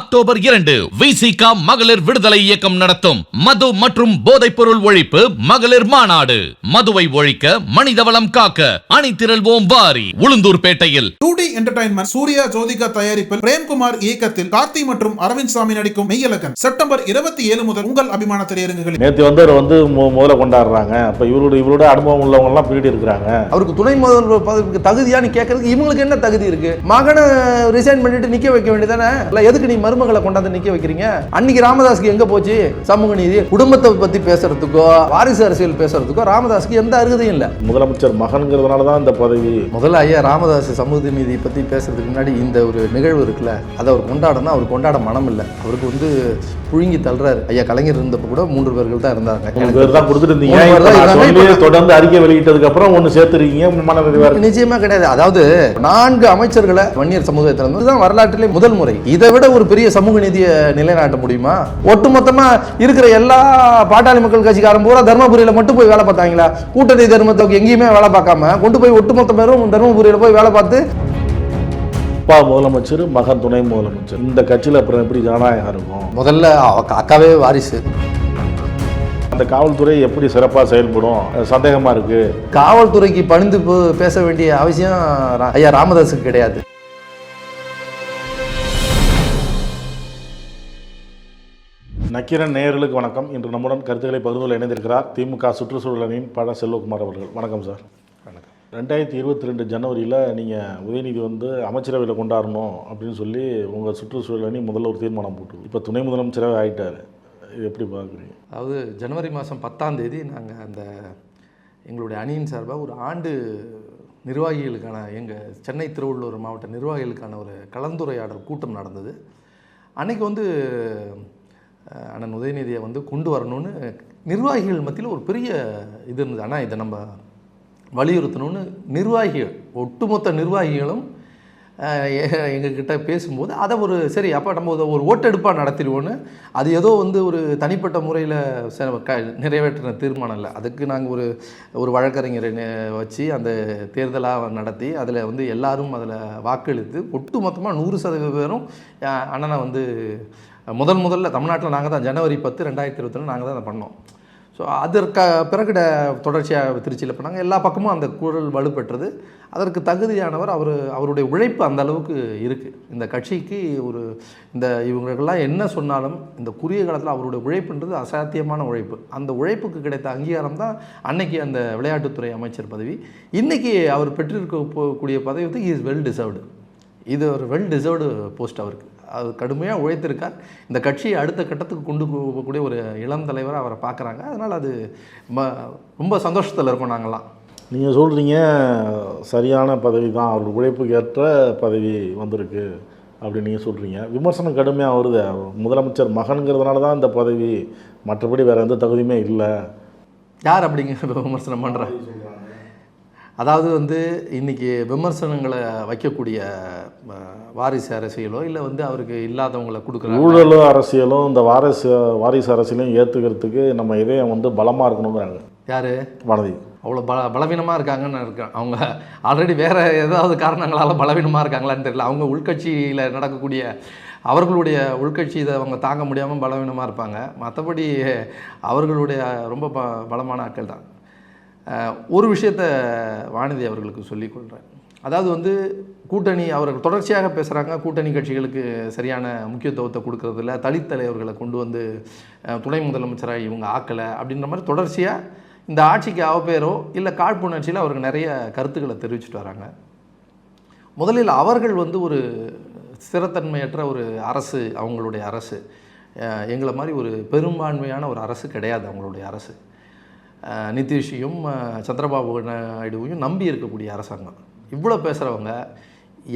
October 2 Visika மகளிர் விடுதலை இயக்கம் நடத்தும் மது மற்றும் போதைப் பொருள் ஒழிப்பு மகளிர் மாநாடு. மதுவை ஒழிக்க, மனிதவளம் காக்க அணிதிரள்வோம் வாரி. உளுந்தூர்பேட்டையில் 2D என்டர்டைன்மெண்ட் சூர்யா ஜோதிகா தயாரிப்பில் பிரேம்குமார் இயக்கத்தில் கார்த்தி மற்றும் அரவிந்த் சாமி நடிக்கும் மெய்யழகன் செப்டம்பர் 27 முதல் உங்கள் அபிமான திரையரங்குகளில். நேற்று வந்து முதல்ல கொண்டாடுறாங்க. அப்ப இவரோட அனுபவம் உள்ளவங்க எல்லாம் பின்னாடி இருக்கிறாங்க. அவருக்கு துணை முதல்வர் பதவிக்கு தகுதியான்னு கேட்கறதுக்கு இவங்களுக்கு என்ன தகுதி இருக்கு? மகனை ரிசைன் பண்ணிட்டு நிக்க வைக்க வேண்டியதானே? எதுக்கு நீ மருமகளை கொண்டாந்து நிக்க வைக்கிறீங்க? அன்னைக்கு ராமதாஸ்க்கு எங்க போச்சு சமூக நீதி? குடும்பத்தை பத்தி பேசுறதுக்கோ வாரிசு அரசியல் பேசுறதுக்கோ ராமதாஸ்க்கு எந்த அருகதையும் இல்ல. முதலமைச்சர் மகன்கிறதுனால தான் இந்த பதவி. முதல்ல ஐயா ராமதாஸ் சமூக நீதி பத்தி பேசுறதுக்கு முன்னாடி இந்த ஒரு நிகழ்வு இருக்குல்ல, அதை அவர் கொண்டாடணும். அவர் கொண்டாட மனம் இல்லை. அவருக்கு புழுங்கி தள்ளுறாரு. ஐயா கலைஞர் இருந்தப்ப கூட 3 பேர்கள் தான் இருந்தாங்க. தொடர்ந்து அறிக்கை வெளியிட்டதுக்கு அப்புறம் ஒன்னு சேர்த்துருக்கீங்க. நிச்சயமா கிடையாது. அதாவது 4 அமைச்சர்களை வன்னியர் சமூகத்தில் தான் வரலாற்றிலே முதல் முறை. இதை விட ஒரு பெரிய சமூக நீதியை நிலைநாட்ட முடியுமா? ஒட்டுமொத்தமா இருக்கிற எல்லா பாட்டாளி மக்கள் கட்சிக்காரன் பூரா தர்மபுரியில மட்டும் போய் வேலை பார்த்தாங்களா? கூட்டணி தர்மத்துக்கு எங்கேயுமே வேலை பார்க்காம கொண்டு போய் ஒட்டுமொத்த பேரும் தர்மபுரியில போய் வேலை பார்த்து அப்பா முதலமைச்சர், மகன் துணை முதலமைச்சர். இந்த கட்சியில் அப்புறம் எப்படி ஜனநாயகம் இருக்கும்? முதல்ல அக்காவே வாரிசு. அந்த காவல்துறை எப்படி சிறப்பாக செயல்படும் சந்தேகமா இருக்கு. காவல்துறைக்கு பணிந்து பேச வேண்டிய அவசியம் ஐயா ராமதாஸுக்கு கிடையாது. நக்கீரன் நேயர்களுக்கு வணக்கம். இன்று நம்முடன் கருத்துக்களை பகிர்ந்து இணைந்திருக்கிறார் திமுக சுற்றுச்சூழல் அணியின் பழ செல்வகுமார் அவர்கள். வணக்கம் சார். வணக்கம். 2022 ஜனவரியில் நீங்கள் உதயநிதி அமைச்சரவையில் கொண்டாடணும் அப்படின்னு சொல்லி உங்கள் சுற்றுச்சூழல் அணி முதல்ல ஒரு தீர்மானம் போட்டு இப்போ துணை முதலமைச்சராகவே ஆகிட்டார். இது எப்படி பார்க்குறீங்க? அதாவது ஜனவரி மாதம் 10ஆம் தேதி நாங்கள் எங்களுடைய அணியின் சார்பாக ஒரு ஆண்டு நிர்வாகிகளுக்கான எங்கள் சென்னை திருவள்ளூர் மாவட்ட நிர்வாகிகளுக்கான ஒரு கலந்துரையாடல் கூட்டம் நடந்தது. அன்றைக்கி அண்ணன் உதயநிதியை கொண்டு வரணும்னு நிர்வாகிகள் மத்தியில் ஒரு பெரிய இது இருந்தது. ஆனால் இதை நம்ம வலியுறுத்தணும்னு நிர்வாகிகள், ஒட்டுமொத்த நிர்வாகிகளும் எங்ககிட்ட பேசும்போது அதை சரி அப்போ நம்ம ஒரு ஓட்டெடுப்பாக நடத்திடுவோன்னு, அது ஏதோ ஒரு தனிப்பட்ட முறையில் நிறைவேற்றின தீர்மானம் இல்லை. அதுக்கு நாங்கள் ஒரு வழக்கறிஞரை வச்சு அந்த தேர்தலாக நடத்தி அதில் எல்லாரும் அதில் வாக்களித்து ஒட்டுமொத்தமாக 100% பேரும் அண்ணனை முதல்ல தமிழ்நாட்டில் நாங்கள் தான் ஜனவரி 10, 2022 நாங்கள் தான் அதை பண்ணோம். ஸோ அதற்கு பிறகு தொடர்ச்சியாக திருச்சியில் பண்ணாங்க. எல்லா பக்கமும் அந்த குரல் வலுப்பெற்றது. அதற்கு தகுதியானவர் அவருடைய உழைப்பு அந்த அளவுக்கு இருக்குது. இந்த கட்சிக்கு இவங்களுக்கெல்லாம் என்ன சொன்னாலும் இந்த குறுகிய காலத்தில் அவருடைய உழைப்புன்றது அசாத்தியமான உழைப்பு. அந்த உழைப்புக்கு கிடைத்த அங்கீகாரம் தான் அன்னைக்கு அந்த விளையாட்டுத்துறை அமைச்சர் பதவி. இன்றைக்கி அவர் பெற்றிருக்கக்கூடிய பதவி இஸ் வெல் டிசர்வ்டு. இது ஒரு வெல் டிசர்வ்டு போஸ்ட் அவருக்கு. அது கடுமையாக உழைத்திருக்கார். இந்த கட்சியை அடுத்த கட்டத்துக்கு கொண்டு போகக்கூடிய ஒரு இளம் தலைவராக அவரை பார்க்குறாங்க. அதனால் அது ரொம்ப சந்தோஷத்தில் இருக்கோம் நாங்கள்லாம். நீங்கள் சொல்கிறீங்க சரியான பதவி தான், அவரோட உழைப்புக்கு ஏற்ற பதவி வந்திருக்கு அப்படின்னு நீங்கள் சொல்கிறீங்க. விமர்சனம் கடுமையாக வருது. முதலமைச்சர் மகன்கிறதுனால தான் இந்த பதவி, மற்றபடி வேறு எந்த தகுதியுமே இல்லை. யார் அப்படிங்கிற விமர்சனம் பண்ணுறேன்? அதாவது இன்றைக்கி விமர்சனங்களை வைக்கக்கூடிய வாரிசு அரசியலோ இல்லை அவருக்கு இல்லாதவங்களை கொடுக்குற ஊழலும் அரசியலும் இந்த வாரிசு அரசியலையும் ஏற்றுக்கிறதுக்கு நம்ம இதயம் பலமாக இருக்கணுங்கிறாங்க. யார்? வானதி அவ்வளோ பலவீனமாக இருக்காங்கன்னு இருக்கேன். அவங்க ஆல்ரெடி வேறு ஏதாவது காரணங்களால் பலவீனமாக இருக்காங்களான்னு தெரியல. அவங்க உள்கட்சியில் நடக்கக்கூடிய அவர்களுடைய உள்கட்சி இதை அவங்க தாங்க முடியாமல் பலவீனமாக இருப்பாங்க. மற்றபடி அவர்களுடைய ரொம்ப பலமான ஆட்கள் தான். ஒரு விஷயத்தை வானதி அவர்களுக்கு சொல்லிக்கொள்கிறேன். அதாவது கூட்டணி அவர்கள் தொடர்ச்சியாக பேசுகிறாங்க. கூட்டணி கட்சிகளுக்கு சரியான முக்கியத்துவத்தை கொடுக்கறதில்ல, தலித் தலைவர்களை கொண்டு துணை முதலமைச்சராக இவங்க ஆக்கலை அப்படின்ற மாதிரி தொடர்ச்சியாக இந்த ஆட்சிக்கு அவப்பேரோ இல்லை காழ்ப்புணர்ச்சியில் அவருக்கு நிறைய கருத்துக்களை தெரிவிச்சுட்டு வராங்க. முதலில் அவர்கள் ஒரு ஸ்திரத்தன்மையற்ற ஒரு அரசு அவங்களுடைய அரசு. எங்களை மாதிரி ஒரு பெரும்பான்மையான ஒரு அரசு கிடையாது அவங்களுடைய அரசு. நிதிஷையும் சந்திரபாபு நாயுடுவையும் நம்பி இருக்கக்கூடிய அரசாங்கம். இவ்வளோ பேசுகிறவங்க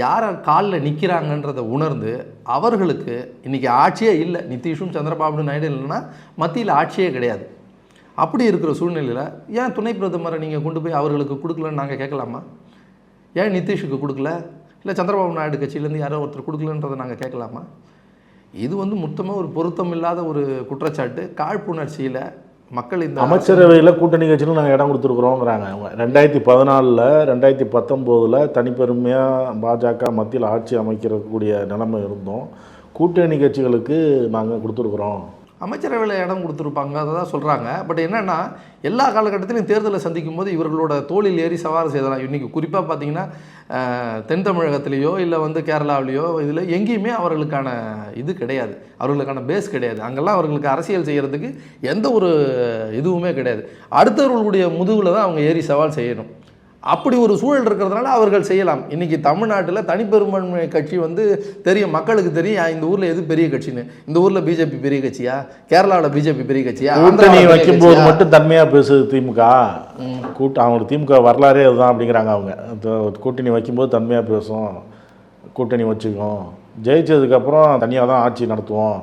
யாரை காலில் நிற்கிறாங்கன்றதை உணர்ந்து அவர்களுக்கு இன்றைக்கி ஆட்சியே இல்லை. நிதிஷும் சந்திரபாபு நாயுடு இல்லைன்னா மத்தியில் ஆட்சியே கிடையாது. அப்படி இருக்கிற சூழ்நிலையில் ஏன் துணை பிரதமரை நீங்கள் கொண்டு போய் அவர்களுக்கு கொடுக்கலன்னு நாங்கள் கேட்கலாமா? ஏன் நிதிஷுக்கு கொடுக்கல, இல்லை சந்திரபாபு நாயுடு கட்சியிலேருந்து யாரோ ஒருத்தர் கொடுக்கலன்றதை நாங்கள் கேட்கலாமா? இது மொத்தமாக ஒரு பொருத்தம் இல்லாத ஒரு குற்றச்சாட்டு. காழ்ப்புணர்ச்சியில் மக்கள் இந்த அமைச்சரவையில் கூட்டணி கட்சியில் நாங்கள் இடம் கொடுத்துருக்குறோங்கிறாங்க. 2014 2019 தனிப்பெருமையாக பாஜக மத்தியில் ஆட்சி அமைக்கிறக்கூடிய நிலைமை இருந்தோம். கூட்டணி கட்சிகளுக்கு நாங்கள் கொடுத்துருக்குறோம். அமைச்சரவையில் இடம் கொடுத்துருப்பாங்க, அதை தான் சொல்கிறாங்க. பட் என்னென்னா எல்லா காலகட்டத்திலையும் தேர்தலை சந்திக்கும் போது இவர்களோட தோளில் ஏறி சவாரி செய்யலாம். இன்றைக்கி குறிப்பாக பார்த்தீங்கன்னா தென் தமிழகத்திலேயோ இல்லை கேரளாவிலேயோ இதில் எங்கேயுமே அவர்களுக்கான இது கிடையாது, அவர்களுக்கான பேஸ் கிடையாது. அங்கெல்லாம் அவர்களுக்கு அரசியல் செய்கிறதுக்கு எந்த ஒரு இதுவுமே கிடையாது. அடுத்தவர்களுடைய முதுகில் தான் அவங்க ஏறி சவால் செய்யணும். அப்படி ஒரு சூழல் இருக்கிறதுனால அவர்கள் செய்யலாம். இன்றைக்கி தமிழ்நாட்டில் தனிப்பெரும்பான்மை கட்சி தெரியும், மக்களுக்கு தெரியும் இந்த ஊரில் எது பெரிய கட்சின்னு. இந்த ஊரில் பிஜேபி பெரிய கட்சியா, கேரளாவில் பிஜேபி பெரிய கட்சியா? கூட்டணி வைக்கும்போது மட்டும் தன்மையாக பேசுது திமுக. அவங்களோட திமுக வரலாறே அதுதான் அப்படிங்கிறாங்க அவங்க. கூட்டணி வைக்கும்போது தன்மையாக பேசும், கூட்டணி வச்சுக்கோம், ஜெயிச்சதுக்கப்புறம் தனியாக தான் ஆட்சி நடத்துவோம்,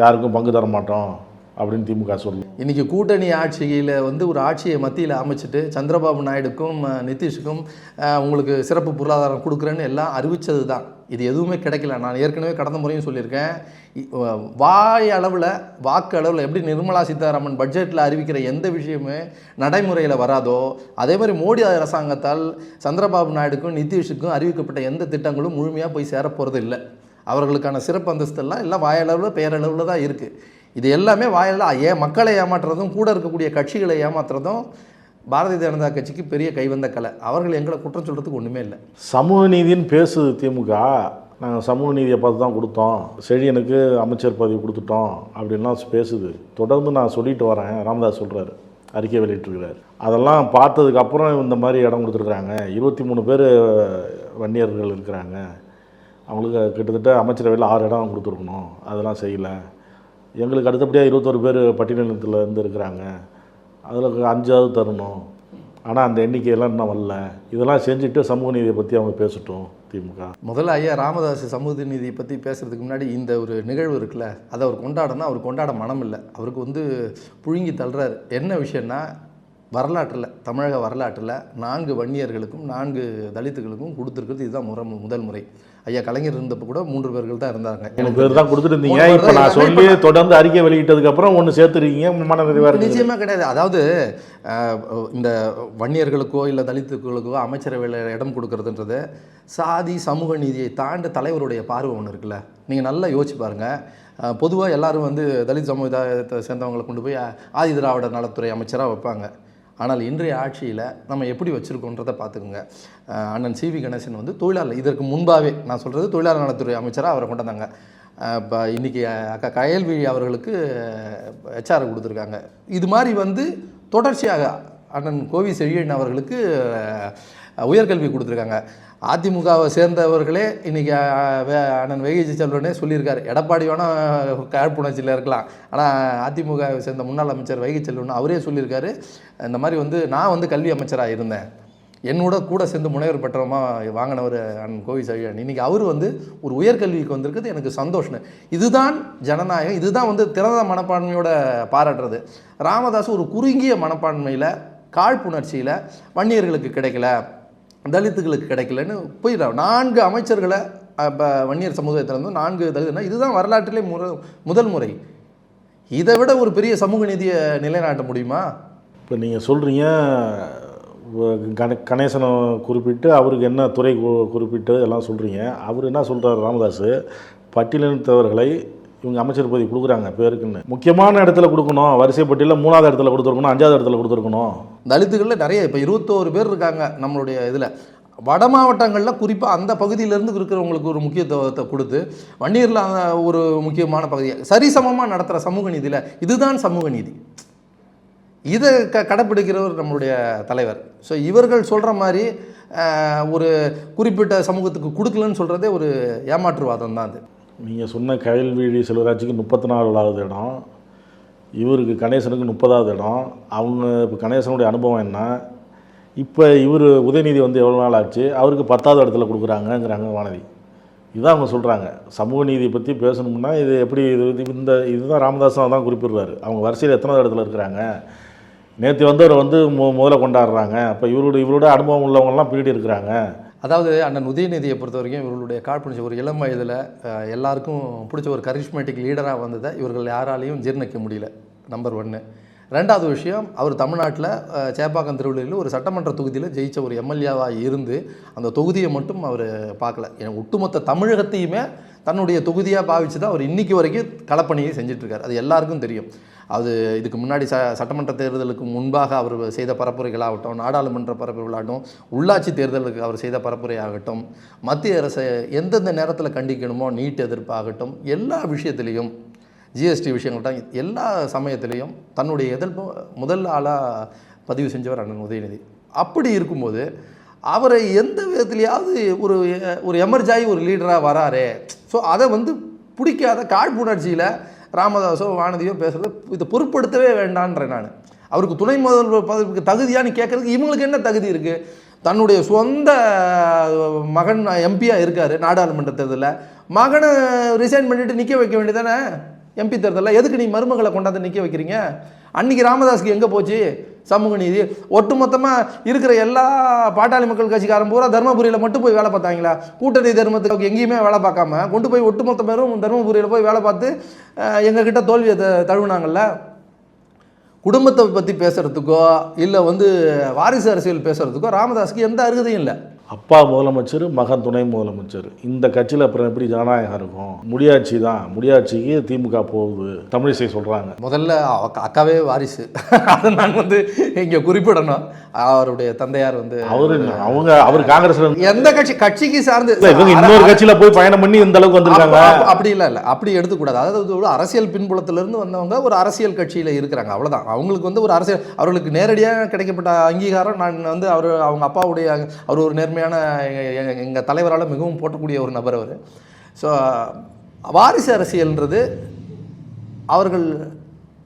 யாருக்கும் பங்கு தர மாட்டோம் அப்படின்னு திமுக சொல்லும். இன்றைக்கி கூட்டணி ஆட்சியில் ஒரு ஆட்சியை மத்தியில் அமைச்சிட்டு சந்திரபாபு நாயுடுக்கும் நிதிஷுக்கும் உங்களுக்கு சிறப்பு பொருளாதாரம் கொடுக்குறேன்னு எல்லாம் அறிவித்தது தான். இது எதுவுமே கிடைக்கல. நான் ஏற்கனவே கடந்த முறையும் சொல்லியிருக்கேன், வாக்கு அளவில் எப்படி நிர்மலா சீதாராமன் பட்ஜெட்டில் அறிவிக்கிற எந்த விஷயமே நடைமுறையில் வராதோ, அதே மாதிரி மோடி அரசாங்கத்தால் சந்திரபாபு நாயுடுக்கும் நிதிஷுக்கும் அறிவிக்கப்பட்ட எந்த திட்டங்களும் முழுமையாக போய் சேரப்போகிறது இல்லை. அவர்களுக்கான சிறப்பு அந்தஸ்தெல்லாம் எல்லாம் வாயளவில் பெயரளவில் தான் இருக்குது. இது எல்லாமே வாயிலாக மக்களை ஏமாற்றுறதும் கூட இருக்கக்கூடிய கட்சிகளை ஏமாற்றுறதும் பாரதிய ஜனதா கட்சிக்கு பெரிய கைவந்த கலை. அவர்கள் எங்களை குற்றம் சொல்கிறதுக்கு ஒன்றுமே இல்லை. சமூக நீதின்னு பேசுது திமுக. நாங்கள் சமூக நீதியை பார்த்து தான் கொடுத்தோம், செழியனுக்கு அமைச்சர் பதவி கொடுத்துட்டோம் அப்படின்லாம் பேசுது. தொடர்ந்து நான் சொல்லிட்டு வரேன், ராமதாஸ் சொல்கிறாரு, அறிக்கை வெளியிட்டிருக்கிறார். அதெல்லாம் பார்த்ததுக்கப்புறம் இந்த மாதிரி இடம் கொடுத்துருக்குறாங்க. 23 பேர் வன்னியர்கள் இருக்கிறாங்க, அவங்களுக்கு கிட்டத்தட்ட அமைச்சரவையில் 6 இடம் கொடுத்துருக்கணும், அதெல்லாம் செய்யலை. எங்களுக்கு அடுத்தபடியாக 21 பேர் பட்டியலினத்தில் இருந்து இருக்கிறாங்க, அதில் 5ஆவது தரணும், ஆனால் அந்த எண்ணிக்கையெல்லாம் இன்னும் வரல. இதெல்லாம் செஞ்சுட்டு சமூக நீதியை பற்றி அவங்க பேசட்டும் திமுக. முதல்ல ஐயா ராமதாஸ் சமூக நீதியை பற்றி பேசுகிறதுக்கு முன்னாடி இந்த ஒரு நிகழ்வு இருக்குல்ல, அதை அவர் கொண்டாடனா அவர் கொண்டாட மனம் இல்லை. அவருக்கு புழுங்கி தள்ளுறாரு. என்ன விஷயம்னா, வரலாற்றில் தமிழக வரலாற்றில் 4 வன்னியர்களுக்கும் 4 தலித்துகளுக்கும் கொடுத்துருக்கிறது இதுதான் முதல் முறை. ஐயா கலைஞர் இருந்தப்போ கூட 3 பேர்கள் தான் இருந்தாங்க. 3 பேர் தான் கொடுத்துருந்தீங்க. இப்போ நான் சொல்லி தொடர்ந்து அறிக்கை வெளியிட்டதுக்கப்புறம் ஒன்று சேர்த்துருக்கீங்க, மன நிறைவாக நிச்சயமாக கிடையாது. அதாவது இந்த வன்னியர்களுக்கோ இல்லை தலித்துகளுக்கோ அமைச்சரவையில் இடம் கொடுக்கறதுன்றது சாதி சமூக நீதியை தாண்ட தலைவருடைய பார்வை ஒன்று இருக்குல்ல. நீங்கள் நல்லா யோசிச்சு பாருங்கள். பொதுவாக எல்லோரும் தலித் சமுதாயத்தை சேர்ந்தவங்களை கொண்டு போய் ஆதி திராவிட நலத்துறை அமைச்சராக வைப்பாங்க. ஆனால் இன்றைய ஆட்சியில் நம்ம எப்படி வச்சுருக்கோன்றதை பார்த்துக்குங்க. அண்ணன் சிவி கணேசன் தொழிலாளர், இதற்கு முன்பாகவே நான் சொல்கிறது தொழிலாளர் நலத்துறை அமைச்சராக அவரை கொண்டு வந்தாங்க. இப்போ இன்றைக்கி அக்கா கயல்விழி அவர்களுக்கு ஹெச்ஆர் கொடுத்துருக்காங்க. இது மாதிரி தொடர்ச்சியாக அண்ணன் கோவி செழியன் அவர்களுக்கு உயர்கல்வி கொடுத்துருக்காங்க. அதிமுகவை சேர்ந்தவர்களே இன்றைக்கி அண்ணன் வைகை செல்வனே சொல்லியிருக்காரு, எடப்பாடி வேணால் காழ்ப்புணர்ச்சியில் இருக்கலாம், ஆனால் அதிமுகவை சேர்ந்த முன்னாள் அமைச்சர் வைகை செல்வன் அவரே சொல்லியிருக்காரு, இந்த மாதிரி நான் கல்வி அமைச்சராக இருந்தேன், என்னோட கூட சேர்ந்து முனைவர் பட்டமாக வாங்கினவர் அண்ணன் கோவி செழியன். இன்றைக்கி அவர் ஒரு உயர்கல்விக்கு வந்திருக்குது, எனக்கு சந்தோஷம். இதுதான் ஜனநாயகம், இதுதான் திறந்த மனப்பான்மையோட பாராட்டுறது. ராமதாஸ் ஒரு குறுகிய மனப்பான்மையில் காழ்ப்புணர்ச்சியில் வன்னியர்களுக்கு கிடைக்கல, தலித்துகளுக்கு கிடைக்கலன்னு போயிடுறாங்க. 4 அமைச்சர்களை இப்போ வன்னியர் சமுதாயத்தில் 4 தலித்துனா இதுதான் வரலாற்றிலே முதல் முறை. இதை விட ஒரு பெரிய சமூக நீதியை நிலைநாட்ட முடியுமா? இப்போ நீங்கள் சொல்கிறீங்க கணேசனை குறிப்பிட்டு அவருக்கு என்ன துறை குறிப்பிட்டு எல்லாம் சொல்கிறீங்க. அவர் என்ன சொல்கிறார் ராமதாஸ், பட்டியலினத்தவர்களை இவங்க அமைச்சர் பதவி கொடுக்குறாங்க பேருக்குன்னு, முக்கியமான இடத்துல கொடுக்கணும், வரிசை பட்டியலில் 3ஆவது இடத்துல கொடுத்துருக்கணும், 5ஆவது இடத்துல கொடுத்துருக்கணும். தலித்துகளில் நிறைய இப்போ 21 பேர் இருக்காங்க நம்மளுடைய இதில். வட மாவட்டங்களில் குறிப்பாக அந்த பகுதியிலேருந்து இருக்கிறவங்களுக்கு ஒரு முக்கியத்துவத்தை கொடுத்து வன்னியரில் ஒரு முக்கியமான பகுதியை சரிசமமாக நடத்துகிற சமூக நீதியில் இதுதான் சமூக நீதி. இதை கடைப்பிடிக்கிறவர் நம்மளுடைய தலைவர். ஸோ இவர்கள் சொல்கிற மாதிரி ஒரு குறிப்பிட்ட சமூகத்துக்கு கொடுக்கலன்னு சொல்கிறதே ஒரு ஏமாற்றுவாதம் தான் அது. நீங்கள் சொன்ன கயல்விழி செல்வராஜுக்கு 34வது இடம், இவருக்கு கணேசனுக்கு 30வது இடம். அவங்க இப்போ கணேசனுடைய அனுபவம் என்ன, இப்போ இவர் உதயநிதி எவ்வளோ நாள் ஆச்சு, அவருக்கு 10வது இடத்துல கொடுக்குறாங்கங்கிறாங்க வானதி. இதுதான் அவங்க சொல்கிறாங்க. சமூக நீதியை பற்றி பேசணும்னா இது எப்படி இதுதான் ராமதாஸும் தான் குறிப்பிடுறாரு. அவங்க வரிசையில் எத்தனாவது இடத்துல இருக்கிறாங்க, நேற்று அவர் முதல்ல கொண்டாடுறாங்க. அப்போ இவரோட அனுபவம் உள்ளவங்கலாம் பின்னாடி இருக்கிறாங்க. அதாவது அண்ணன் உதயநிதியை பொறுத்த வரைக்கும் இவர்களுடைய காழ்ப்புணர்ச்சி ஒரு இளம் வயதில் எல்லாருக்கும் பிடிச்ச ஒரு கரிஷ்மேட்டிக் லீடராக வந்ததை இவர்கள் யாராலையும் ஜீர்ணிக்க முடியல, நம்பர் 1. 2வது விஷயம், அவர் தமிழ்நாட்டில் சேப்பாக்கம் திருவள்ளுவரில் ஒரு சட்டமன்ற தொகுதியில் ஜெயித்த ஒரு எம்எல்ஏவாக இருந்து அந்த தொகுதியை மட்டும் அவர் பார்க்கல. ஒட்டுமொத்த தமிழகத்தையுமே தன்னுடைய தொகுதியாக பாவிச்சு தான் அவர் இன்றைக்கி வரைக்கும் களப்பணியை செஞ்சிட்ருக்கார். அது எல்லாருக்கும் தெரியும். அது இதுக்கு முன்னாடி சட்டமன்ற தேர்தலுக்கு முன்பாக அவர் செய்த பரப்புரைகளாகட்டும், நாடாளுமன்ற பரப்புரைகளாகட்டும், உள்ளாட்சி தேர்தலுக்கு அவர் செய்த பரப்புரையாகட்டும், மத்திய அரசை எந்தெந்த நேரத்தில் கண்டிக்கணுமோ, நீட் எதிர்ப்பாகட்டும், எல்லா விஷயத்துலேயும், ஜிஎஸ்டி விஷயங்கள்ட்ட எல்லா சமயத்திலையும் தன்னுடைய எதிர்ப்பு முதல் ஆளாக பதிவு செஞ்சவர் அண்ணன் உதயநிதி. அப்படி இருக்கும்போது அவரை எந்த விதத்துலையாவது ஒரு எமர்ஜாயி ஒரு லீடராக வராரு. ஸோ அதை பிடிக்காத காழ்ப்புணர்ச்சியில் ராமதாஸோ வானதியோ பேசுகிறது இதை பொருட்படுத்தவே வேண்டான்றேன் நான். அவருக்கு துணை முதல்வர் பதவிக்கு தகுதியான்னு கேட்குறதுக்கு இவங்களுக்கு என்ன தகுதி இருக்குது? தன்னுடைய சொந்த மகன் எம்பியாக இருக்கார் நாடாளுமன்ற தேர்தலில், மகனை ரிசைன் பண்ணிவிட்டு நிற்க வைக்க வேண்டியதானே எம்பி தேர்தலில்? எதுக்கு நீ மருமகளை கொண்டாந்து நிற்க வைக்கிறீங்க? அன்றைக்கி ராமதாஸுக்கு எங்கே போச்சு சமூக நீதி? ஒட்டுமொத்தமாக இருக்கிற எல்லா பாட்டாளி மக்கள் கட்சிக்காரன் பூரா தர்மபுரியில் மட்டும் போய் வேலை பார்த்தாங்களா? கூட்டணி தர்மத்துக்கு எங்கேயுமே வேலை பார்க்காம கொண்டு போய் ஒட்டுமொத்த பேரும் தர்மபுரியில் போய் வேலை பார்த்து எங்ககிட்ட தோல்வியை தழுவினாங்கல்ல. குடும்பத்தை பற்றி பேசுகிறதுக்கோ இல்லை வாரிசு அரசியல் பேசுகிறதுக்கோ ராமதாஸுக்கு எந்த அருகதையும் இல்லை. அப்பா முதலமைச்சர், மகன் துணை முதலமைச்சர், இந்த கட்சியில் அப்புறம் எப்படி ஜனநாயகம் இருக்கும்? முடியாட்சி தான், முடியாட்சிக்கு திமுக போகுது தமிழிசை சொல்கிறாங்க. முதல்ல அக்காவே வாரிசு, அதை நான் இங்கே குறிப்பிடணும். அவருடைய தந்தையார் அவர் காங்கிரஸ் எந்த கட்சிக்கு சார்ந்து இவங்க இன்னொரு கட்சியில போய் பயணம் பண்ணி இந்த அளவுக்கு வந்திருக்காங்க. அப்படி இல்லை, அப்படி எடுத்துக்கூடாது. அதாவது ஒரு அரசியல் பின்புலத்திலிருந்து வந்தவங்க ஒரு அரசியல் கட்சியில் இருக்கிறாங்க, அவ்வளோதான். அவங்களுக்கு ஒரு அரசியல், அவர்களுக்கு நேரடியாக கிடைக்கப்பட்ட அங்கீகாரம். நான் அவங்க அப்பாவுடைய அவர் ஒரு நேர்மையான எங்கள் தலைவரால் மிகவும் போற்றக்கூடிய ஒரு நபர் அவர். ஸோ வாரிசு அரசியல்ன்றது அவர்கள்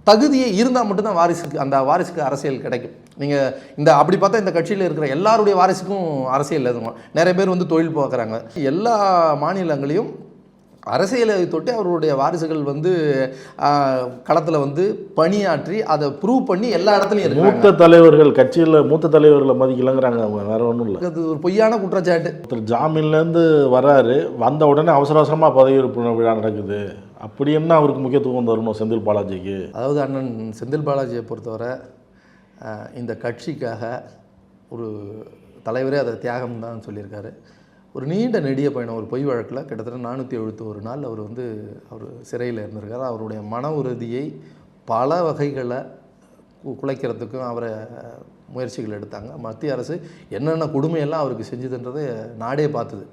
தகுதியே இருந்தால் மட்டும்தான் வாரிசுக்கு அரசியல் கிடைக்கும். நீங்கள் அப்படி பார்த்தா இந்த கட்சியில் இருக்கிற எல்லாருடைய வாரிசுக்கும் அரசியல் எழுதுவோம். நிறைய பேர் தொழில் பார்க்குறாங்க. எல்லா மாநிலங்களையும் அரசியலை தொட்டு அவருடைய வாரிசுகள் களத்தில் பணியாற்றி அதை ப்ரூவ் பண்ணி எல்லா இடத்துலையும் இருக்கு. மூத்த தலைவர்கள் கட்சியில் மூத்த தலைவர்களை மதிக்கலங்கிறாங்க. அவங்க வேற ஒன்றும் இல்லை, அது ஒரு பொய்யான குற்றச்சாட்டு. ஒருத்தர் ஜாமீன்லேருந்து வராரு, வந்த உடனே அவசர அவசரமாக பதவியேற்பு விழா நடக்குது. அப்படி என்ன அவருக்கு முக்கியத்துவம் தரணும் செந்தில் பாலாஜிக்கு? அதாவது அண்ணன் செந்தில் பாலாஜியை பொறுத்தவரை இந்த கட்சிக்காக ஒரு தலைவரே அதை தியாகம் தான் சொல்லியிருக்காரு. ஒரு நீண்ட நெடிய பயணம், ஒரு பொய் வழக்கில் கிட்டத்தட்ட 471 நாள் அவர் சிறையில் இருந்திருக்கார். அவருடைய மன உறுதியை பல வகைகளை குலைக்கிறதுக்கும் அவரை முயற்சிகள் எடுத்தாங்க. மத்திய அரசு என்னென்ன கொடுமையெல்லாம் அவருக்கு செஞ்சுதுன்றதை நாடே பார்த்தது.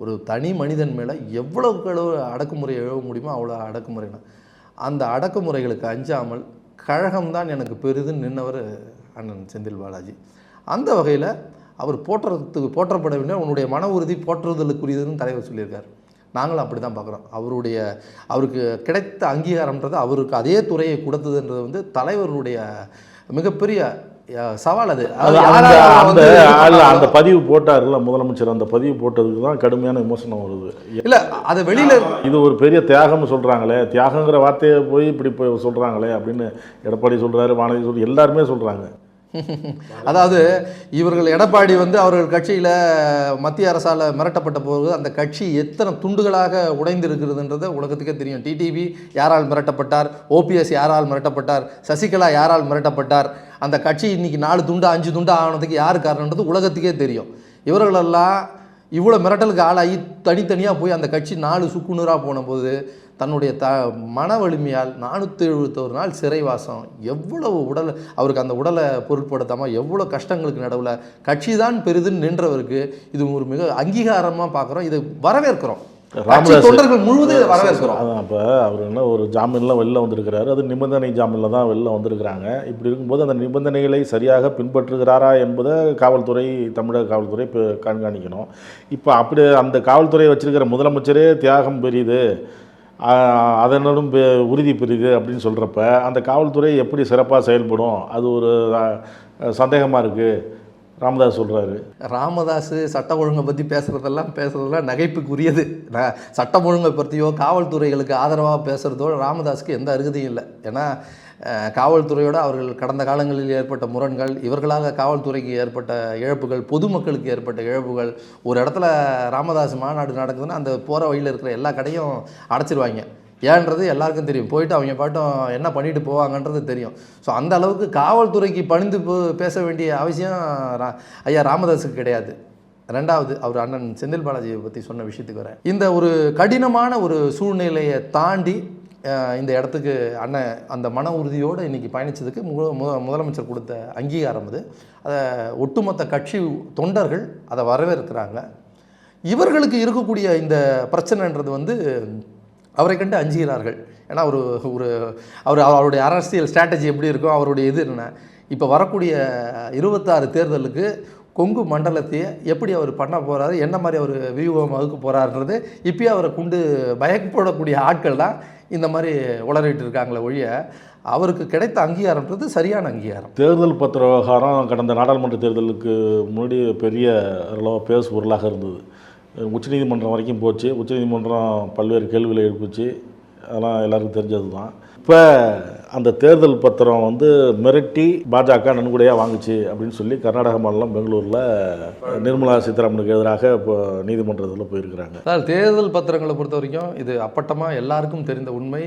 ஒரு தனி மனிதன் மேலே எவ்வளவுக்கு அளவு அடக்குமுறை எழுவ முடியுமோ அவ்வளோ அடக்குமுறைனா, அந்த அடக்குமுறைகளுக்கு அஞ்சாமல் கழகம்தான் எனக்கு பெரிதுன்னு நின்றவர் அண்ணன் செந்தில் பாலாஜி. அந்த வகையில் அவர் போற்றப்பட வேண்டிய உன்னுடைய மன உறுதி போற்றுதலுக்குரியதுன்னு தலைவர் சொல்லியிருக்கார். நாங்களும் அப்படி தான் பார்க்குறோம். அவருக்கு கிடைத்த அங்கீகாரம்ன்றது அவருக்கு அதே துறையை கொடுத்ததுன்றது தலைவருடைய மிகப்பெரிய சவால். அந்த பதிவு போட்டார்ல முதலமைச்சர், அந்த பதிவு போட்டதுக்கு தான் கடுமையான விமர்சனம் வருது. இல்லை, அதை வெளியில் இது ஒரு பெரிய தியாகம்னு சொல்கிறாங்களே, தியாகங்கிற வார்த்தையை போய் இப்படி சொல்கிறாங்களே அப்படின்னு எடப்பாடி சொல்கிறாரு, வானதி எல்லாருமே சொல்கிறாங்க. அதாவது இவர்கள் எடப்பாடி அவர்கள் கட்சியில் மத்திய அரசால் மிரட்டப்பட்ட போது அந்த கட்சி எத்தனை துண்டுகளாக உடைந்திருக்கிறதுன்றதை உலகத்துக்கே தெரியும். டிடிவி யாரால் மிரட்டப்பட்டார், ஓபிஎஸ் யாரால் மிரட்டப்பட்டார், சசிகலா யாரால் மிரட்டப்பட்டார், அந்த கட்சி இன்றைக்கி 4 துண்டு 5 துண்டு ஆனதுக்கு யார் காரணன்றது உலகத்துக்கே தெரியும். இவர்களெல்லாம் இவ்வளோ மிரட்டலுக்கு ஆளாகி தனித்தனியாக போய் அந்த கட்சி 4 சுக்குநூறாக போனபோது தன்னுடைய மன வலிமையால் 471 நாள் சிறைவாசம், எவ்வளவு அவருக்கு அந்த உடலை பொருட்படுத்தாமல் எவ்வளோ கஷ்டங்களுக்கு நடுவில் கட்சி தான் பெரிதுன்னு நின்றவருக்கு இது ஒரு மிக அங்கீகாரமாக பார்க்குறோம். இதை வரவேற்கிறோம். தொண்டர்கள் முழுவதும் இதை வரவேற்கிறோம். அதான் இப்போ அவர் என்ன ஒரு ஜாமீன்லாம் வெளில வந்திருக்கிறாரு, அது நிபந்தனை ஜாமீனில் தான் வெளில வந்திருக்கிறாங்க. இப்படி இருக்கும்போது அந்த நிபந்தனைகளை சரியாக பின்பற்றுகிறாரா என்பதை காவல்துறை, தமிழக காவல்துறை கண்காணிக்கணும். இப்போ அப்படி அந்த காவல்துறையை வச்சிருக்கிற முதலமைச்சரே தியாகம் பெரியுது, அதனும் உறுதி பெரியுது அப்படின்னு சொல்கிறப்ப அந்த காவல்துறை எப்படி சிறப்பாக செயல்படும்? அது ஒரு சந்தேகமாக இருக்குது. ராமதாஸ் சொல்கிறாரு. ராமதாஸ் சட்ட ஒழுங்கை பற்றி பேசுகிறதெல்லாம் நகைப்புக்குரியது. சட்டம் ஒழுங்கை பற்றியோ காவல்துறைகளுக்கு ஆதரவாக பேசுகிறதோ ராமதாஸுக்கு எந்த அருகதையும் இல்லை. ஏன்னா காவல்துறையோடு அவர்கள் கடந்த காலங்களில் ஏற்பட்ட முரண்கள், இவர்களாக காவல்துறைக்கு ஏற்பட்ட இழப்புகள், பொதுமக்களுக்கு ஏற்பட்ட இழப்புகள். ஒரு இடத்துல ராமதாஸ் மாநாடு நடக்குதுன்னா அந்த போகிற வழியில் இருக்கிற எல்லா கடையும் அடைச்சிருவாங்க. ஏன்றது எல்லாருக்கும் தெரியும். போயிட்டு அவங்க பாட்டும் என்ன பண்ணிட்டு போவாங்கன்றது தெரியும். ஸோ அந்த அளவுக்கு காவல்துறைக்கு பணிந்து பேச வேண்டிய அவசியம் ஐயா ராமதாஸுக்கு கிடையாது. ரெண்டாவது அவர் அண்ணன் செந்தில் பாலாஜியை பற்றி சொன்ன விஷயத்துக்கு வரேன். இந்த ஒரு கடினமான ஒரு சூழ்நிலையை தாண்டி இந்த இடத்துக்கு அண்ணன் அந்த மன உறுதியோடு இன்றைக்கி பயணித்ததுக்கு முதலமைச்சர் கொடுத்த அங்கீகாரம் அது. அதை ஒட்டுமொத்த கட்சி தொண்டர்கள் அதை வரவேற்கிறாங்க. இவர்களுக்கு இருக்கக்கூடிய இந்த பிரச்சனைன்றது வந்து அவரை கண்டு அஞ்சுகிறார்கள். ஏன்னா அவருடைய அரசியல் ஸ்ட்ராட்டஜி எப்படி இருக்கும், அவருடைய இது என்ன, இப்போ வரக்கூடிய 26 தேர்தலுக்கு கொங்கு மண்டலத்தையே எப்படி அவர் பண்ண போகிறாரு, என்ன மாதிரி அவர் வியூகம் வகுக்க போகிறாருன்றது இப்போயே அவரை கொண்டு பயப்படக்கூடிய ஆட்கள் தான் இந்த மாதிரி உளறிட்டு இருக்காங்களே ஒழிய அவருக்கு கிடைத்த அங்கீகாரம்ன்றது சரியான அங்கீகாரம். தேர்தல் பத்திர விவகாரம் கடந்த நாடாளுமன்ற தேர்தலுக்கு முன்னாடி பெரிய அளவு பேசு பொருளாக இருந்தது. உச்சநீதிமன்றம் வரைக்கும் போச்சு. உச்சநீதிமன்றம் பல்வேறு கேள்விகளை எழுப்பிச்சு. அதெல்லாம் எல்லாருக்கும் தெரிஞ்சது தான். இப்போ அந்த தேர்தல் பத்திரம் வந்து மிரட்டி பாஜக நன்கொடையாக வாங்குச்சு அப்படின்னு சொல்லி கர்நாடக மாநிலம் பெங்களூரில் நிர்மலா சீதாராமனுக்கு எதிராக இப்போ நீதிமன்றத்தில் போயிருக்கிறாங்க. அதாவது தேர்தல் பத்திரங்களை பொறுத்த வரைக்கும் இது அப்பட்டமாக எல்லாருக்கும் தெரிந்த உண்மை.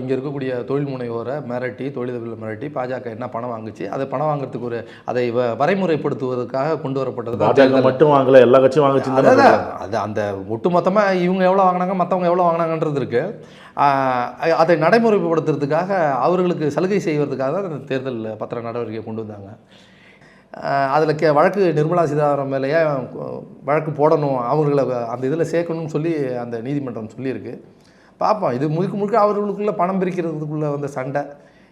இங்கே இருக்கக்கூடிய தொழில் முனைவோரை மிரட்டி, தொழிலதிபர்களை மிரட்டி பாஜக என்ன பணம் வாங்குச்சு, அதை பணம் வாங்குறதுக்கு அதை வரைமுறைப்படுத்துவதற்காக கொண்டு வரப்பட்டது. பாஜக மட்டும் வாங்கலை, எல்லா கட்சியும் வாங்குச்சு. அது அந்த ஒட்டுமொத்தமாக இவங்க எவ்வளோ வாங்கினாங்க, மற்றவங்க எவ்வளோ வாங்கினாங்கன்றது இருக்குது. அதை நடைமுறைப்படுத்துறதுக்காக அவர்களுக்கு சலுகை செய்வதற்காக தான் அந்த தேர்தல் பத்திர நடவடிக்கையை கொண்டு வந்தாங்க. அதில் வழக்கு நிர்மலா சீதாராமன் மேலேயே வழக்கு போடணும், அவர்களை அந்த இதில் சேர்க்கணும்னு சொல்லி அந்த நீதிமன்றம் சொல்லியிருக்கு. பார்ப்போம். இது முழுக்க அவர்களுக்குள்ளே பணம் பிரிக்கிறதுக்குள்ளே வந்த சண்டை.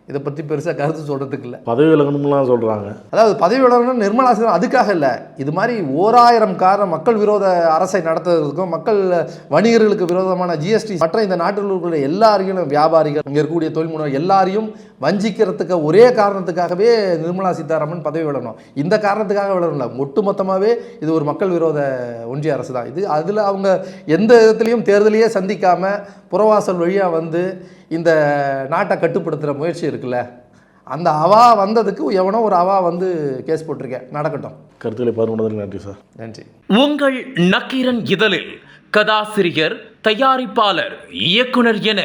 இதை பற்றி பெருசாக கருத்து சொல்கிறதுக்கு இல்லை. பதவி விலகணும்லாம் சொல்கிறாங்க. அதாவது பதவி விலகணும் நிர்மலா சீதாராமன் அதுக்காக இல்லை. இது மாதிரி 1000 காரணம் மக்கள் விரோத அரசை நடத்துறதுக்கும், மக்கள் வணிகர்களுக்கு விரோதமான ஜிஎஸ்டி மற்ற இந்த நாட்டில் இருக்கிற எல்லாரையும், வியாபாரிகள், இங்கே இருக்கக்கூடிய தொழில் முனைவர் எல்லாரையும் வஞ்சிக்கிறதுக்கு ஒரே காரணத்துக்காகவே நிர்மலா சீதாராமன் பதவி விலகணும். இந்த காரணத்துக்காக விலகணும். ஒட்டுமொத்தமாகவே இது ஒரு மக்கள் விரோத ஒன்றிய அரசு தான் இது. அதில் அவங்க எந்த விதத்துலையும் தேர்தலையே சந்திக்காமல் புறவாசல் வழியாக வந்து இந்த நாட்டை கட்டுப்படுத்துகிற முயற்சி இருக்குல்ல, அந்த அவா வந்ததுக்கு எவனோ ஒரு அவா வந்து கேஸ் போட்டிருக்கேன். நடக்கட்டும். கருத்துக்களை பகிர்ந்ததற்கு நன்றி சார். நன்றி. உங்கள் நக்கீரன் இதழில் கதாசிரியர், தயாரிப்பாளர், இயக்குனர் என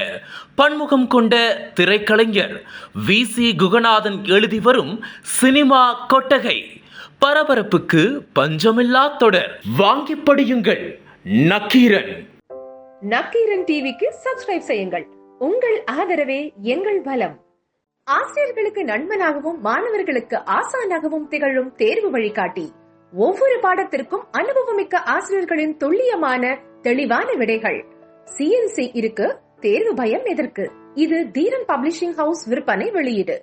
பன்முகம் கொண்ட திரைக்கலைஞர் VC குகநாதன் எழுதி வரும் சினிமா கொட்டகை பரபரப்புக்கு பஞ்சமில்லா தொடர். வாங்கி படியுங்கள். நக்கீரன். நக்கீரன் டிவிக்கு சப்ஸ்கிரைப் செய்யுங்கள். உங்கள் ஆதரவே எங்கள் பலம். ஆசிரியர்களுக்கு நண்பனாகவும் மாணவர்களுக்கு ஆசானாகவும் திகழும் தேர்வு வழிகாட்டி. ஒவ்வொரு பாடத்திற்கும் அனுபவமிக்க ஆசிரியர்களின் துல்லியமான தெளிவான விடைகள். CNC இருக்கு, தேர்வு பயம் எதற்கு? இது தீரன் பப்ளிஷிங் ஹவுஸ் விற்பனை வெளியீடு.